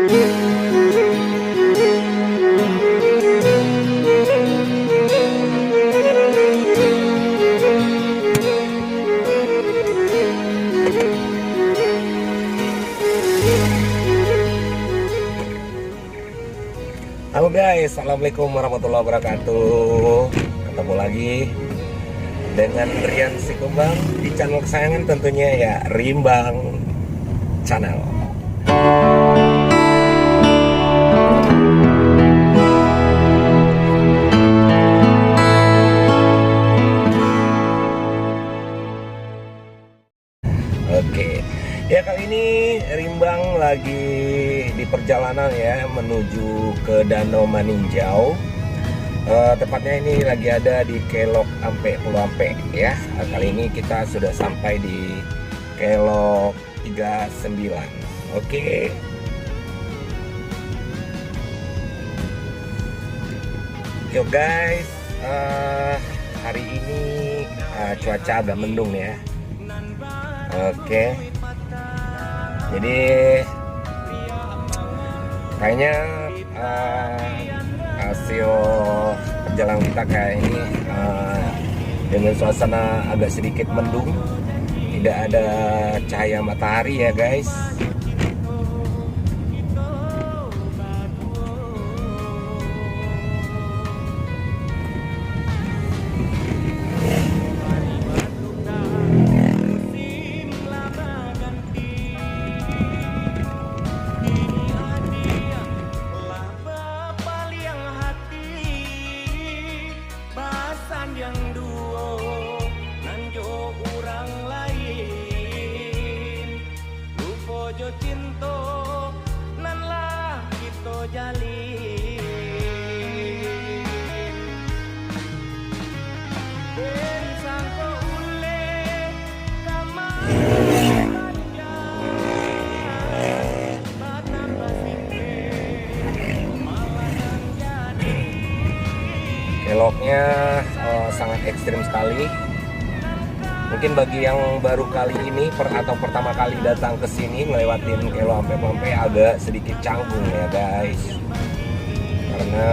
Halo guys, assalamualaikum warahmatullahi wabarakatuh. Ketemu lagi dengan Rian Sikumbang di channel kesayangan tentunya ya, Rimbang Channel. Oke, ya kali ini Rimbang lagi di perjalanan ya menuju ke Danau Maninjau. Tepatnya ini lagi ada di Kelok Ampe Pulau Ampe ya. Kali ini kita sudah sampai di Kelok 39. Oke. Yo guys, hari ini cuaca agak mendung ya. Oke. Jadi kayaknya hasil perjalanan kita kayak ini dengan suasana agak sedikit mendung, tidak ada cahaya matahari ya guys. Keloknya sangat ekstrim sekali. Mungkin bagi yang baru kali ini atau pertama kali datang ke sini ngelewatin Kelok Ampe agak sedikit canggung ya guys. Karena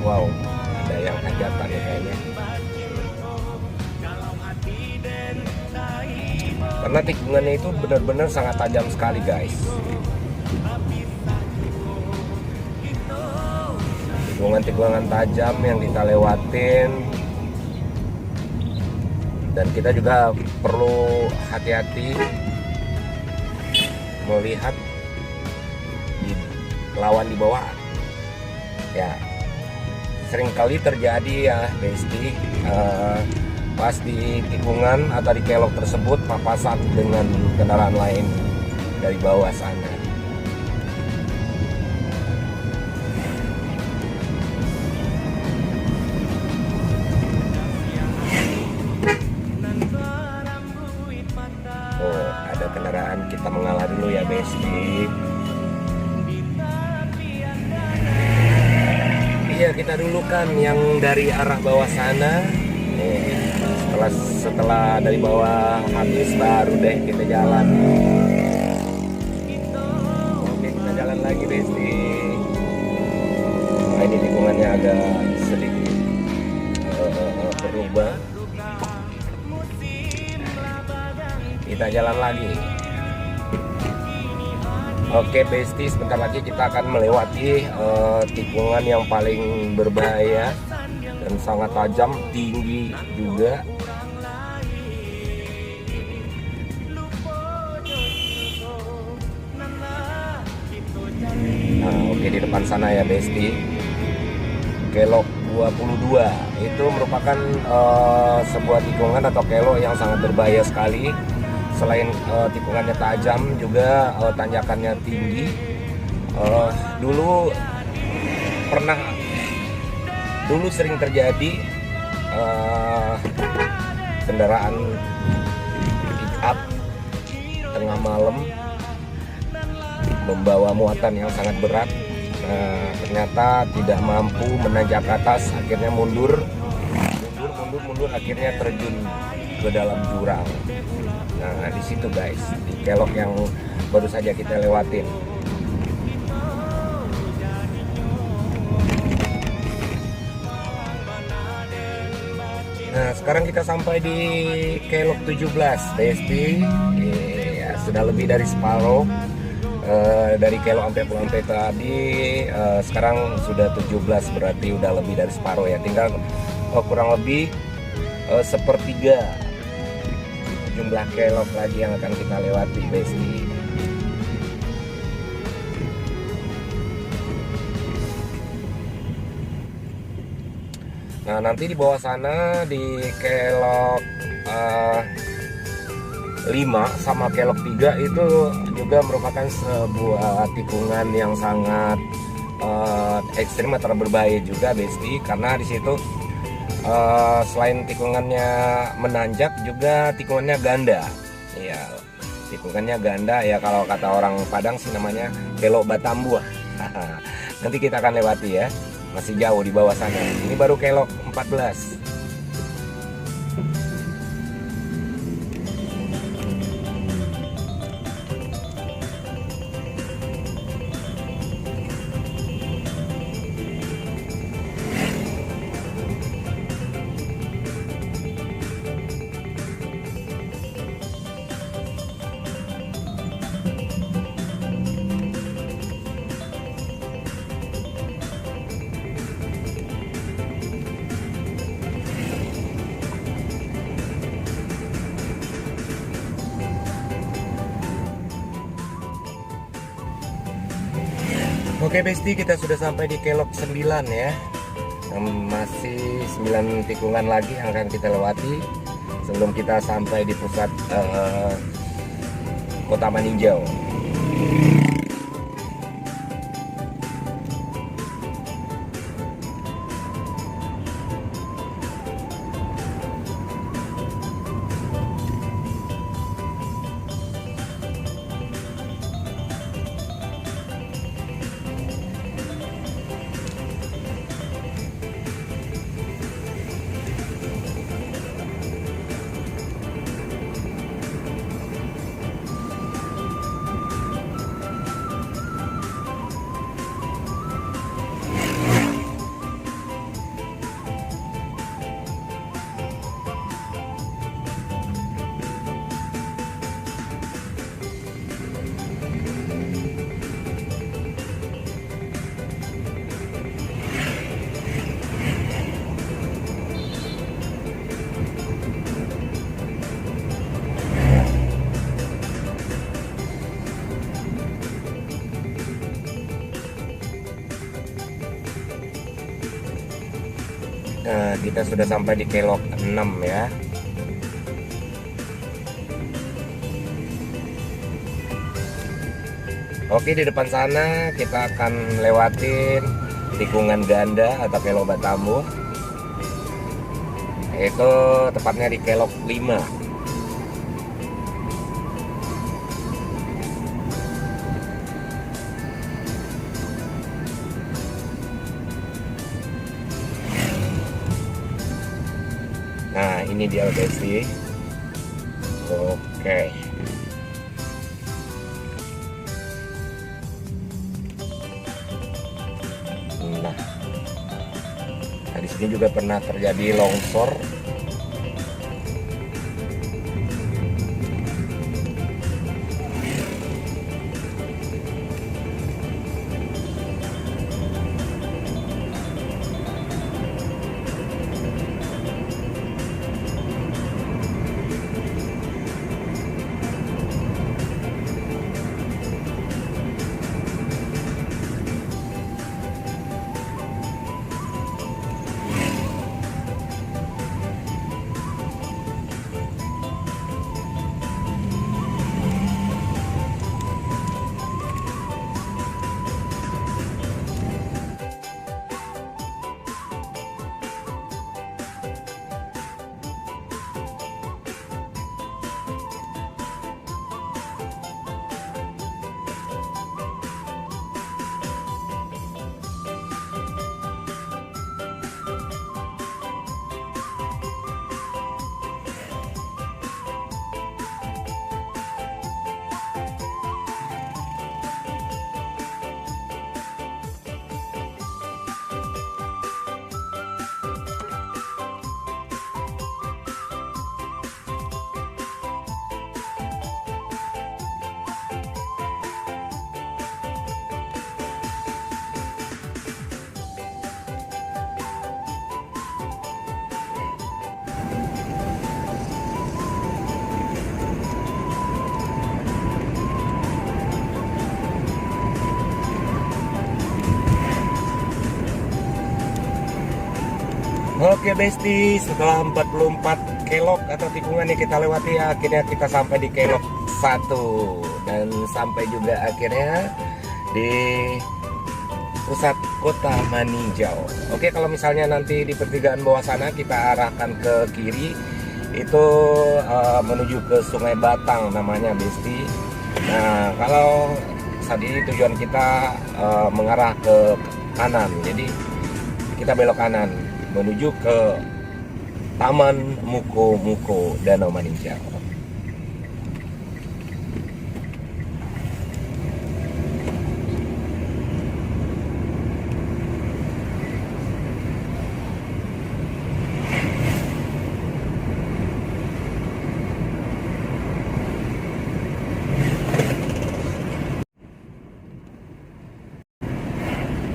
wow, ada yang hajatan ya kayaknya. Karena tikungannya itu benar-benar sangat tajam sekali guys. Tikungan-tikungan tajam yang kita lewatin, dan kita juga perlu hati-hati melihat lawan di bawah ya. Seringkali terjadi ya Besti, pas di tikungan atau di kelok tersebut papasan dengan kendaraan lain dari bawah sana. Kendaraan kita mengalah dulu ya Besti. Iya, kita dulu kan yang dari arah bawah sana. Setelah dari bawah habis baru deh kita jalan. Oke, kita jalan lagi Besti. Nah, ini tikungannya agak sedikit berubah. Kita jalan lagi. Oke Besti, sebentar lagi kita akan melewati tikungan yang paling berbahaya dan sangat tajam, tinggi juga. Nah, oke, di depan sana ya Besti, Kelok 22 itu merupakan sebuah tikungan atau kelok yang sangat berbahaya sekali. Selain tikungannya tajam, juga tanjakannya tinggi. Dulu sering terjadi kendaraan pick up tengah malam membawa muatan yang sangat berat. Ternyata tidak mampu menanjak ke atas, akhirnya mundur, akhirnya terjun ke dalam jurang. Nah, di situ guys, di kelok yang baru saja kita lewatin. Nah, sekarang kita sampai di kelok 17, Besti. Ya, sudah lebih dari separuh. Dari kelok sampai pulang tadi, sekarang sudah 17, berarti udah lebih dari separuh ya. Tinggal kurang lebih sepertiga jumlah kelok lagi yang akan kita lewati, Besti. Nah, nanti di bawah sana di kelok 5 sama kelok 3 itu juga merupakan sebuah tikungan yang sangat ekstrim atau berbahaya juga, Besti, karena di situ selain tikungannya menanjak juga tikungannya ganda. Ya, tikungannya ganda ya, kalau kata orang Padang sih namanya kelok Batambuah. Nanti kita akan lewati ya. Masih jauh di bawah sana. Ini baru kelok 14. Oke, Besti, kita sudah sampai di kelok 9 ya. Masih 9 tikungan lagi yang akan kita lewati sebelum kita sampai di pusat Kota Maninjau. Nah, kita sudah sampai di kelok 6 ya. Oke, di depan sana kita akan lewatin tikungan ganda atau kelok Batambuah. Itu tepatnya di kelok 5. Nah, ini dia, Besti. Oke. Nah, di sini juga pernah terjadi longsor. Oke Besti, setelah 44 kelok atau tikungan yang kita lewati, akhirnya kita sampai di kelok 1 dan sampai juga akhirnya di pusat kota Maninjau. Oke, kalau misalnya nanti di pertigaan bawah sana kita arahkan ke kiri, itu menuju ke Sungai Batang namanya Besti. Nah, kalau saat ini tujuan kita mengarah ke kanan, jadi kita belok kanan menuju ke Taman Muko-Muko Danau Maninjau.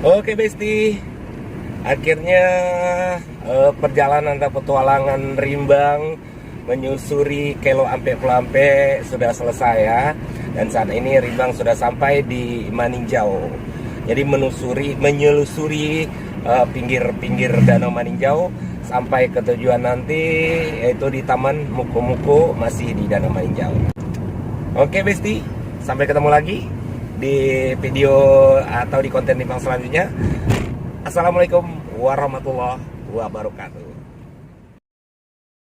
Oke Besti, akhirnya perjalanan atau petualangan Rimbang menyusuri Kelo Ampe Pelampe sudah selesai ya. Dan saat ini Rimbang sudah sampai di Maninjau. Jadi menyelusuri pinggir-pinggir Danau Maninjau sampai ke tujuan nanti, yaitu di Taman Muko-Muko, masih di Danau Maninjau. Oke Besti, sampai ketemu lagi di video atau di konten Rimbang selanjutnya. Assalamualaikum warahmatullahi wabarakatuh.